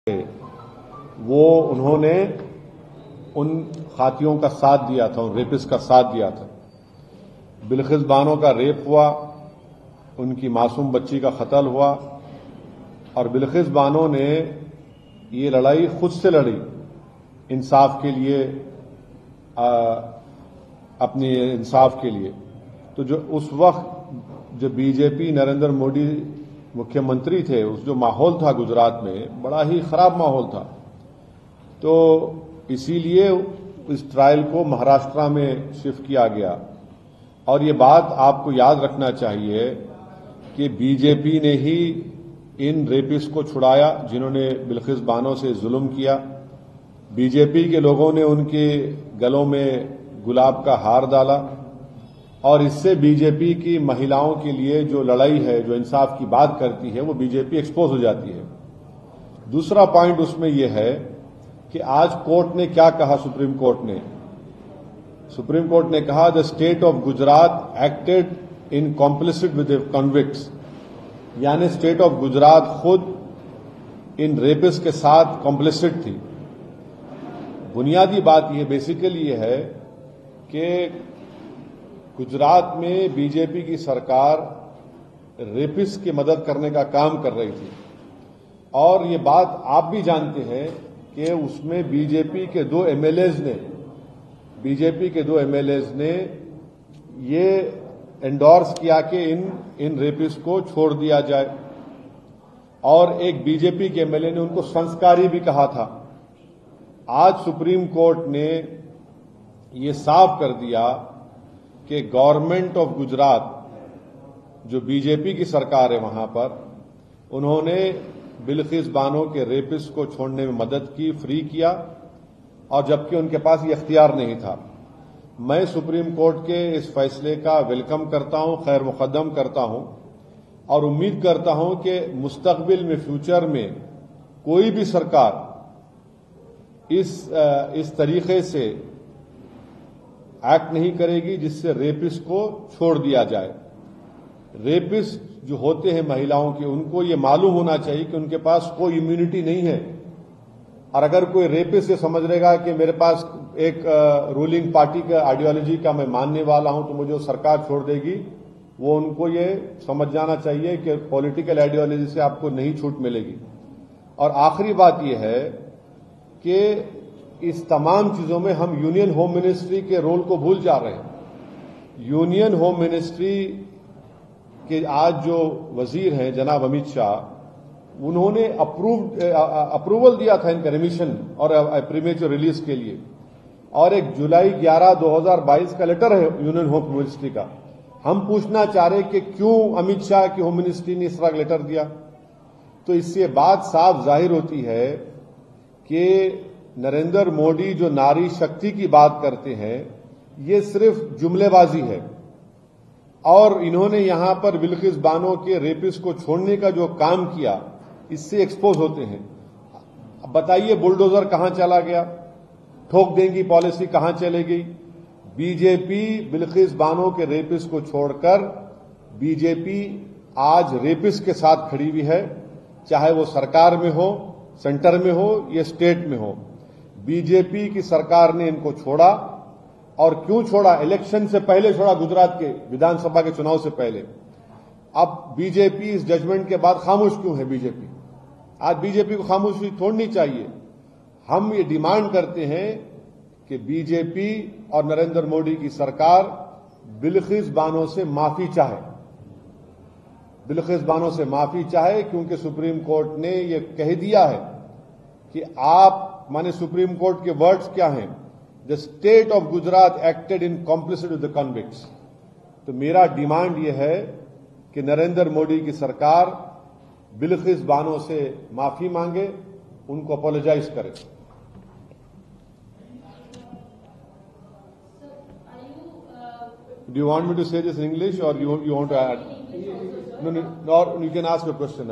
वो उन्होंने उन खातियों का साथ दिया था, उन रेपिस्ट का साथ दिया था। बिल्किस बानो का रेप हुआ, उनकी मासूम बच्ची का कत्ल हुआ और बिल्किस बानो ने ये लड़ाई खुद से लड़ी इंसाफ के लिए, अपने इंसाफ के लिए। तो जो उस वक्त जो बीजेपी नरेंद्र मोदी मुख्यमंत्री थे, उस जो माहौल था गुजरात में, बड़ा ही खराब माहौल था। तो इसीलिए इस ट्रायल को महाराष्ट्र में शिफ्ट किया गया। और ये बात आपको याद रखना चाहिए कि बीजेपी ने ही इन रेपिस्ट को छुड़ाया जिन्होंने बिल्किस बानो से जुल्म किया। बीजेपी के लोगों ने उनके गलों में गुलाब का हार डाला और इससे बीजेपी की महिलाओं के लिए जो लड़ाई है, जो इंसाफ की बात करती है, वो बीजेपी एक्सपोज हो जाती है। दूसरा पॉइंट उसमें यह है कि आज कोर्ट ने क्या कहा, सुप्रीम कोर्ट ने कहा the state of Gujarat acted in complicit with the convicts, यानी स्टेट ऑफ गुजरात खुद इन रेपिस्ट के साथ कॉम्प्लिसिट थी। बुनियादी बात यह बेसिकली ये है कि गुजरात में बीजेपी की सरकार रेपिस्ट की मदद करने का काम कर रही थी और ये बात आप भी जानते हैं कि उसमें बीजेपी के दो एमएलएज ने ये एंडोर्स किया कि इन रेपिस्ट को छोड़ दिया जाए और एक बीजेपी के एमएलए ने उनको संस्कारी भी कहा था। आज सुप्रीम कोर्ट ने ये साफ कर दिया कि गवर्नमेंट ऑफ गुजरात, जो बीजेपी की सरकार है वहां पर, उन्होंने बिल्किस बानो के रेपिस्ट को छोड़ने में मदद की, फ्री किया, और जबकि उनके पास ये इख्तियार नहीं था। मैं सुप्रीम कोर्ट के इस फैसले का वेलकम करता हूं, खैर मुकद्दम करता हूं और उम्मीद करता हूं कि मुस्तकबिल में, फ्यूचर में कोई भी सरकार इस तरीके से एक्ट नहीं करेगी जिससे रेपिस्ट को छोड़ दिया जाए। रेपिस्ट जो होते हैं महिलाओं के, उनको ये मालूम होना चाहिए कि उनके पास कोई इम्यूनिटी नहीं है। और अगर कोई रेपिस्ट ये समझ लेगा कि मेरे पास एक रूलिंग पार्टी का आइडियोलॉजी का मैं मानने वाला हूं तो मुझे सरकार छोड़ देगी, वो उनको ये समझ जाना चाहिए कि पॉलिटिकल आइडियोलॉजी से आपको नहीं छूट मिलेगी। और आखिरी बात यह है कि इस तमाम चीजों में हम यूनियन होम मिनिस्ट्री के रोल को भूल जा रहे हैं। यूनियन होम मिनिस्ट्री के आज जो वजीर हैं जनाब अमित शाह, उन्होंने अप्रूवल दिया था इनका रिमिशन और प्रीमेच्योर रिलीज के लिए, और एक जुलाई 11, 2022 का लेटर है यूनियन होम मिनिस्ट्री का। हम पूछना चाह रहे कि क्यों अमित शाह की होम मिनिस्ट्री ने इस तरह लेटर दिया। तो इससे बात साफ जाहिर होती है कि नरेंद्र मोदी जो नारी शक्ति की बात करते हैं, ये सिर्फ जुमलेबाजी है और इन्होंने यहां पर बिल्किस बानो के रेपिस्ट को छोड़ने का जो काम किया, इससे एक्सपोज होते हैं। अब बताइए बुलडोजर कहां चला गया, ठोक देंगी पॉलिसी कहां चले गई। बीजेपी बिल्किस बानो के रेपिस्ट को छोड़कर बीजेपी आज रेपिस्ट के साथ खड़ी हुई है, चाहे वो सरकार में हो, सेंटर में हो या स्टेट में हो। बीजेपी की सरकार ने इनको छोड़ा, और क्यों छोड़ा? इलेक्शन से पहले छोड़ा, गुजरात के विधानसभा के चुनाव से पहले। अब बीजेपी इस जजमेंट के बाद खामोश क्यों है? बीजेपी आज बीजेपी को खामोशी छोड़नी चाहिए। हम ये डिमांड करते हैं कि बीजेपी और नरेंद्र मोदी की सरकार बिल्किस बानो से माफी चाहे, क्योंकि सुप्रीम कोर्ट ने ये कह दिया है कि आप, माने सुप्रीम कोर्ट के वर्ड्स क्या हैं, the state of Gujarat acted in complicit with the convicts. तो मेरा डिमांड यह है कि नरेंद्र मोदी की सरकार बिल्किस बानो से माफी मांगे, उनको अपोलोजाइज करे। Do you want me to say this in English or you want to add? No, you can ask a question.